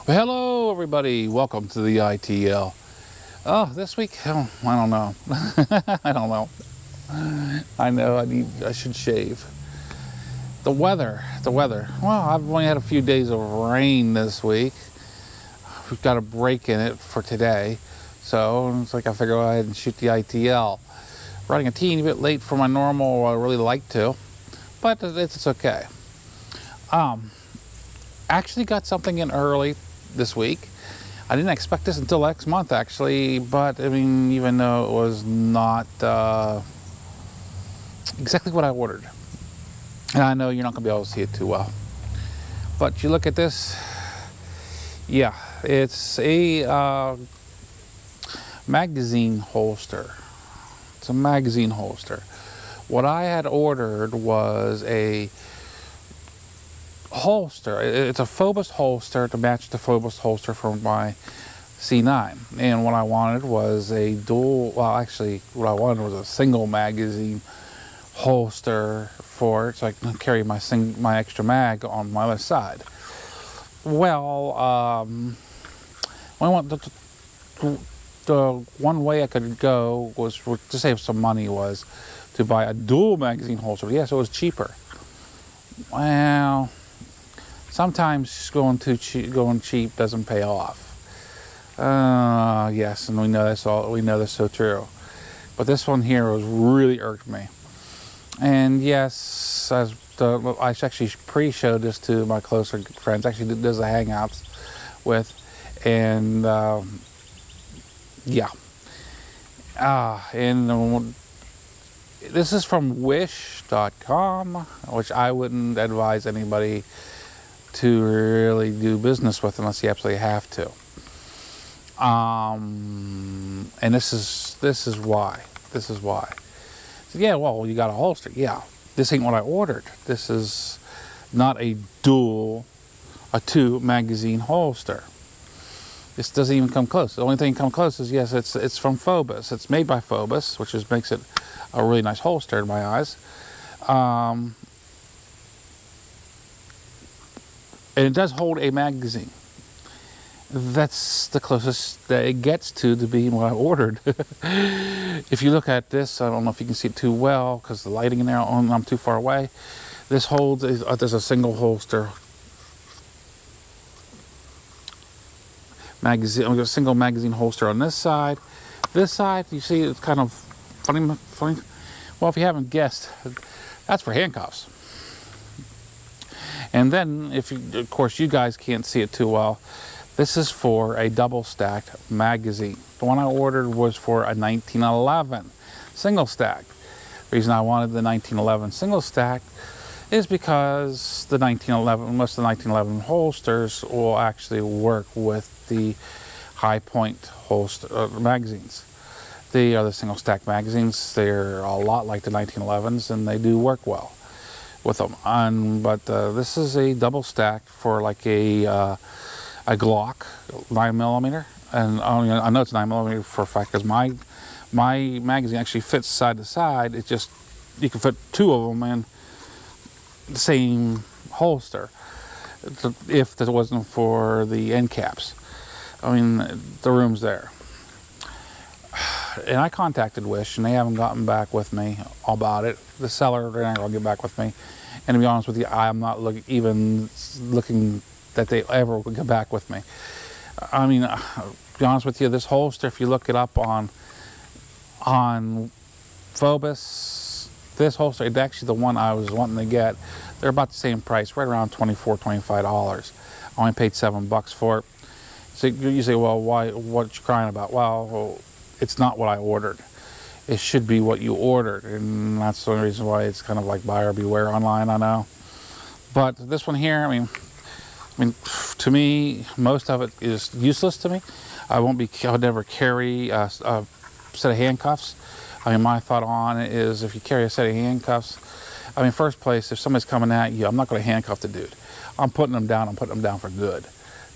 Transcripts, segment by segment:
Well, hello everybody, welcome to the ITL. Oh, this week, oh, I don't know. I don't know. I know I should shave. The weather. Well, I've only had a few days of rain this week. We've got a break in it for today. So it's like I figure go ahead and shoot the ITL. Running a teeny bit late for my normal, I really like to, but it's okay. Actually got something in early this week. I didn't expect this until next month actually, but I mean, even though it was not exactly what I ordered. And I know you're not gonna be able to see it too well. But you look at this, yeah, it's a magazine holster. It's a magazine holster. What I had ordered was a holster. It's a Phobos holster to match the Phobos holster from my C9. And what I wanted was a dual, well actually what I wanted was a single magazine holster for it so I can carry my extra mag on my other side. Well, the one way I could go was to save some money was to buy a dual magazine holster. Yes, it was cheaper. Well, sometimes going cheap doesn't pay off. Yes, and we know that's so true. But this one here was really irked me. And yes, I actually pre-showed this to my closer friends. Actually, there's a Hangouts with, and yeah. And this is from Wish.com, which I wouldn't advise anybody to really do business with unless you absolutely have to. And this is why. So, yeah, well, you got a holster. Yeah, this ain't what I ordered. This is not a two magazine holster. This doesn't even come close. The only thing that comes close is, yes, it's from Phobos. It's made by Phobos, which makes it a really nice holster in my eyes. And it does hold a magazine. That's the closest that it gets to being what I ordered. If you look at this, I don't know if you can see it too well because the lighting in there, I'm too far away. This holds, there's a single holster. A single magazine holster on this side. This side, you see it's kind of funny. Well, if you haven't guessed, that's for handcuffs. And then, of course, you guys can't see it too well. This is for a double-stacked magazine. The one I ordered was for a 1911 single-stack. The reason I wanted the 1911 single-stack is because most of the 1911 holsters will actually work with the high-point holster magazines. They are the single-stack magazines. They're a lot like the 1911s, and they do work well with them. But this is a double-stack for like a Glock 9mm, and I know it's 9mm for a fact because my magazine actually fits side to side. It just, you can fit two of them in the same holster if it wasn't for the end caps. I mean, the room's there. And I contacted Wish, and they haven't gotten back with me about it. The seller, they're not going to get back with me. And to be honest with you, I'm not looking that they ever would get back with me. I mean, to be honest with you, this holster, if you look it up on Phobos, this holster is actually the one I was wanting to get. They're about the same price, right around $24, $25. I only paid $7 for it. So you say, well, why? What you crying about? Well, it's not what I ordered. It should be what you ordered, and that's the only reason why it's kind of like buyer beware online, I know. But this one here, I mean, to me, most of it is useless to me. I would never carry a set of handcuffs. I mean, my thought on it is if you carry a set of handcuffs, I mean, first place, if somebody's coming at you, I'm not going to handcuff the dude. I'm putting them down for good.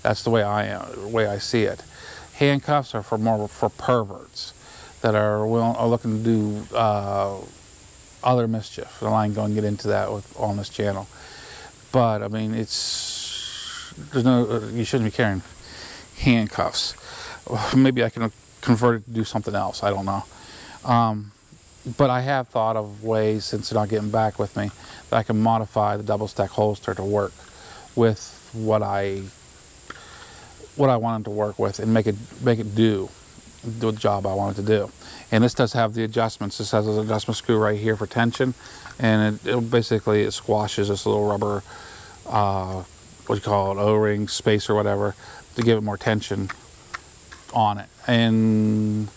That's the way I see it. Handcuffs are more for perverts that are looking to do other mischief. And I ain't going to get into that on this channel. But I mean, you shouldn't be carrying handcuffs. Maybe I can convert it to do something else. I don't know. But I have thought of ways, since they're not getting back with me, that I can modify the double stack holster to work with what I wanted to work with, and make it do the job I wanted to do. And this does have the adjustments. This has an adjustment screw right here for tension, and it basically squashes this little rubber, what do you call it, O-ring, space or whatever, to give it more tension on it. And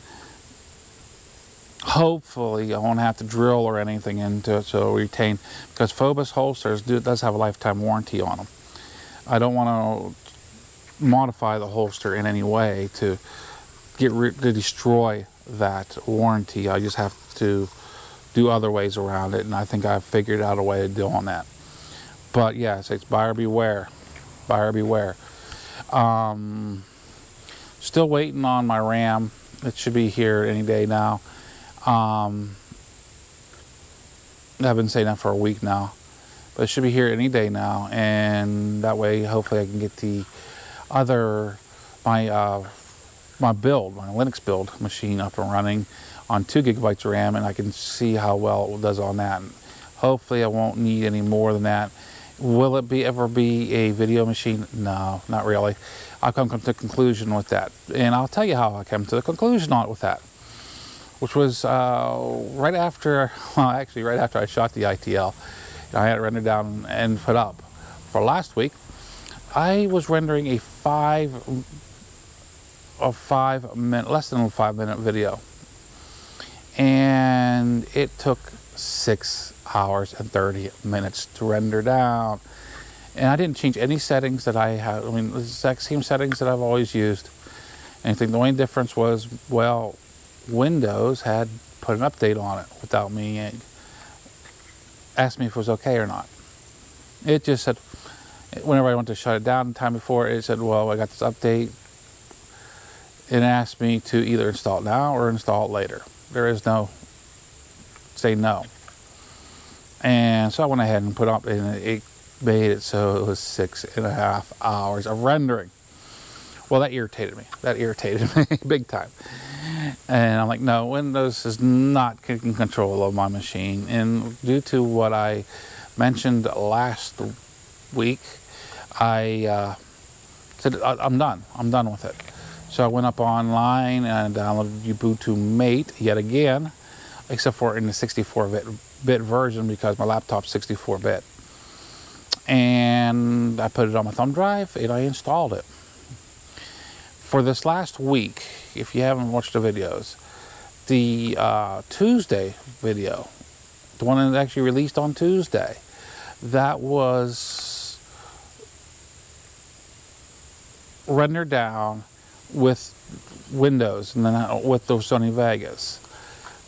hopefully I won't have to drill or anything into it, so it'll retain, because Phobos holsters does have a lifetime warranty on them. I don't want to modify the holster in any way to destroy that warranty. I just have to do other ways around it, and I think I've figured out a way of doing that. But yes, it's buyer beware. Buyer beware. Still waiting on my RAM. It should be here any day now. I've been saying that for a week now, but it should be here any day now, and that way hopefully I can get the other my Linux build machine up and running on 2 gigabytes of RAM, and I can see how well it does on that. And hopefully I won't need any more than that. Will it ever be a video machine? No, not really. I'll come to the conclusion with that, and I'll tell you how I came to the conclusion on it with that, which was right after I shot the ITL. I had it rendered down and put up. For last week, I was rendering a less than 5 minute video, and it took 6 hours and 30 minutes to render down. And I didn't change any settings that I had. I mean, the exact same settings that I've always used. The only difference was, well, Windows had put an update on it without me asked me if it was okay or not. It just said, whenever I went to shut it down the time before, it said, well, I got this update. It asked me to either install it now or install it later. There is no say no. And so I went ahead and put up, and it made it so it was 6.5 hours of rendering. Well, that irritated me. That irritated me big time. And I'm like, no, Windows is not in control of my machine. And due to what I mentioned last week, I said, I'm done. I'm done with it. So I went up online and downloaded Ubuntu Mate yet again, except for in the 64-bit version, because my laptop's 64-bit. And I put it on my thumb drive and I installed it. For this last week, if you haven't watched the videos, the Tuesday video, the one that actually released on Tuesday, that was rendered down with Windows and then with those Sony Vegas.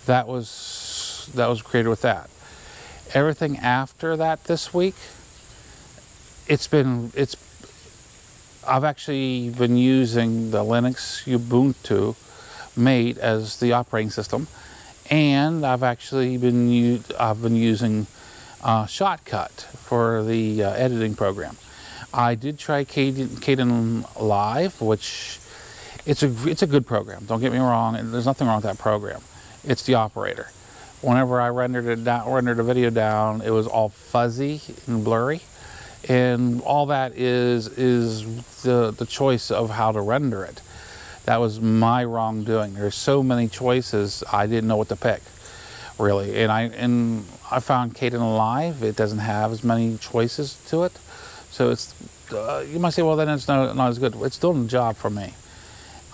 That was created with that. Everything after that this week, I've actually been using the Linux Ubuntu Mate as the operating system, and I've actually been using Shotcut for the editing program. I did try Kdenlive, which it's a good program. Don't get me wrong. There's nothing wrong with that program. It's the operator. Whenever I rendered the video down, it was all fuzzy and blurry. And all that is the choice of how to render it. That was my wrongdoing. There's so many choices, I didn't know what to pick, really. And I found Kdenlive, it doesn't have as many choices to it. So it's you might say, well, then it's not as good. It's still a job for me.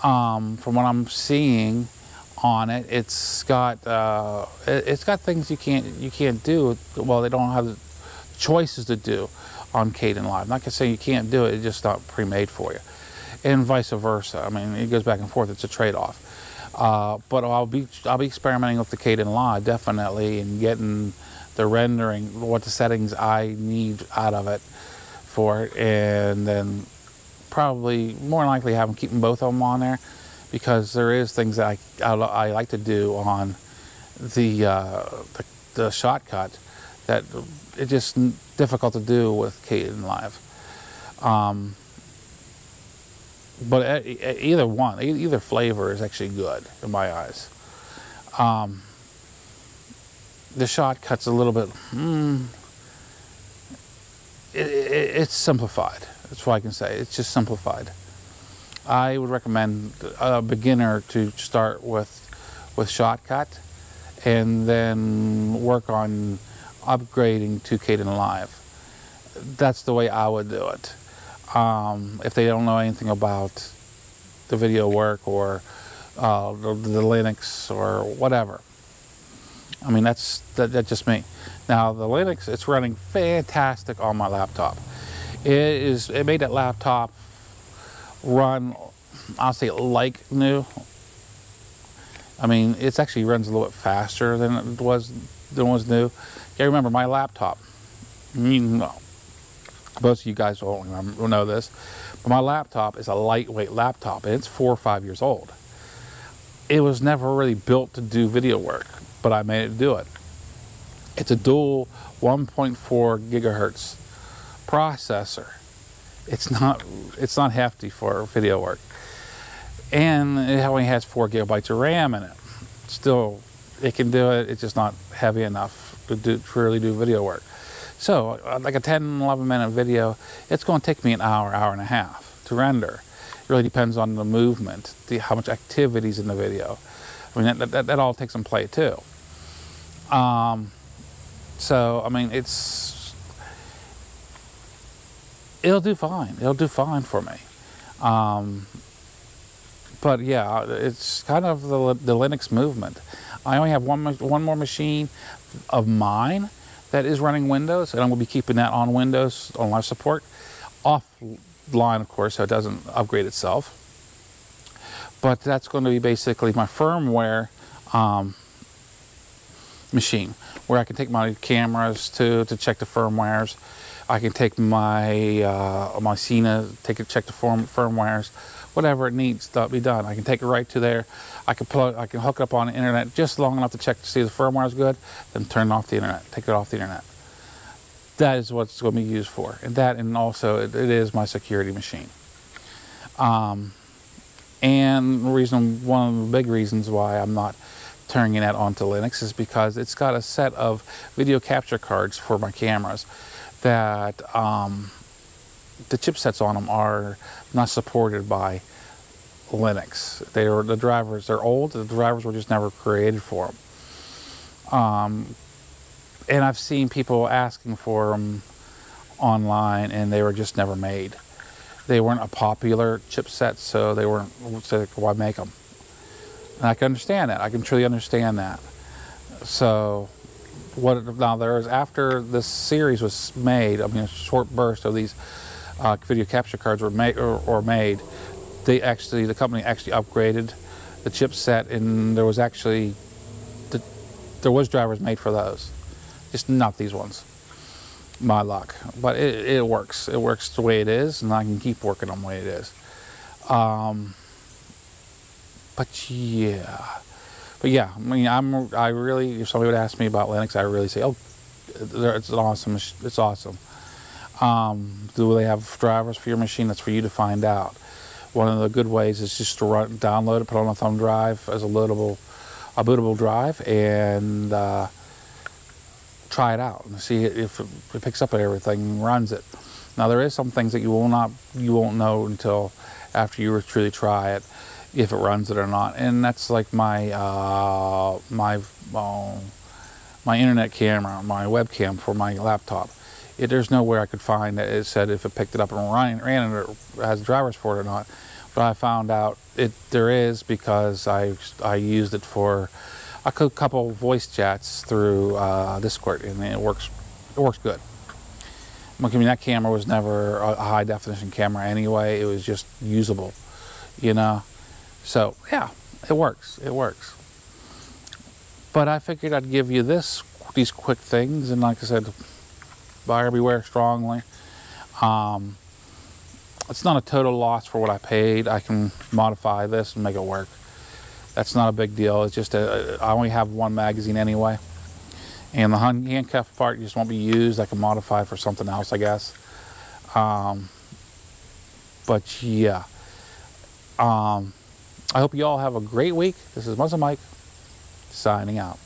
From what I'm seeing on it, it's got things you can't do. Well, they don't have the choices to do on Kdenlive. Not to say you can't do it, it's just not pre-made for you, and vice versa. I mean, it goes back and forth. It's a trade-off. But I'll be experimenting with the Kdenlive definitely, and getting the rendering, what the settings I need out of it for it, and then probably more likely keeping both of them on there, because there is things that I like to do on the Shotcut that it's just difficult to do with Kdenlive. But either one, either flavor is actually good in my eyes. The Shotcut's a little bit, it's simplified. That's what I can say. It's just simplified. I would recommend a beginner to start with Shotcut, and then work on upgrading to Kdenlive. That's the way I would do it. If they don't know anything about the video work or the Linux or whatever. I mean, that's just me. Now the Linux, it's running fantastic on my laptop. It made that laptop run, I'll say, like new. I mean, it actually runs a little bit faster than it was new. Yeah, remember my laptop. You know, most of you guys will know this, but my laptop is a lightweight laptop, and it's 4 or 5 years old. It was never really built to do video work, but I made it do it. It's a dual 1.4 gigahertz processor. It's not hefty for video work, and it only has 4 gigabytes of RAM in it. Still, it can do it. It's just not heavy enough to really do video work. So, like a 10-11 minute video, it's going to take me an hour, hour and a half to render. It really depends on the movement, how much activity's in the video. I mean, that all takes some play too. So, I mean, it'll do fine. It'll do fine for me. But yeah, it's kind of the Linux movement. I only have one more machine of mine that is running Windows, and I'm going to be keeping that on Windows on live support, offline, of course, so it doesn't upgrade itself. But that's going to be basically my firmware machine, where I can take my cameras to check the firmwares. I can take my my Cena, check the firmwares, whatever it needs to be done. I can take it right to there. I can hook it up on the internet just long enough to check to see if the firmware is good, then turn off the internet, take it off the internet. That is what it's going to be used for, and also it is my security machine. And one of the big reasons why I'm not turning that onto Linux is because it's got a set of video capture cards for my cameras that the chipsets on them are not supported by Linux. The drivers, they're old. The drivers were just never created for them. And I've seen people asking for them online, and they were just never made. They weren't a popular chipset, so they weren't. So why make them? And I can understand that. I can truly understand that. So now there is, after this series was made, I mean, a short burst of these video capture cards were made, the company actually upgraded the chipset, and there was drivers made for those, just not these ones. My luck, but it works. It works the way it is, and I can keep working on the way it is. But yeah, I mean, I really, if somebody would ask me about Linux, I really say, oh, it's awesome. It's awesome. Do they have drivers for your machine? That's for you to find out. One of the good ways is just to download it, put it on a thumb drive as a bootable drive, and try it out and see if it picks up everything and runs it. Now there is some things that you won't know until after you truly try it, if it runs it or not. And that's like my internet camera, my webcam for my laptop. There's nowhere I could find that it said if it picked it up and ran it or has drivers for it or not. But I found out there is, because I used it for a couple voice chats through Discord, and it works good. I mean, that camera was never a high definition camera anyway. It was just usable, you know. So yeah, it works. But I figured I'd give you these quick things, and like I said, buyer beware strongly. It's not a total loss for what I paid. I can modify this and make it work. That's not a big deal. It's just I only have one magazine anyway, and the handcuff part just won't be used. I can modify it for something else, I guess. But yeah, I hope you all have a great week. This is Muscle Mike, signing out.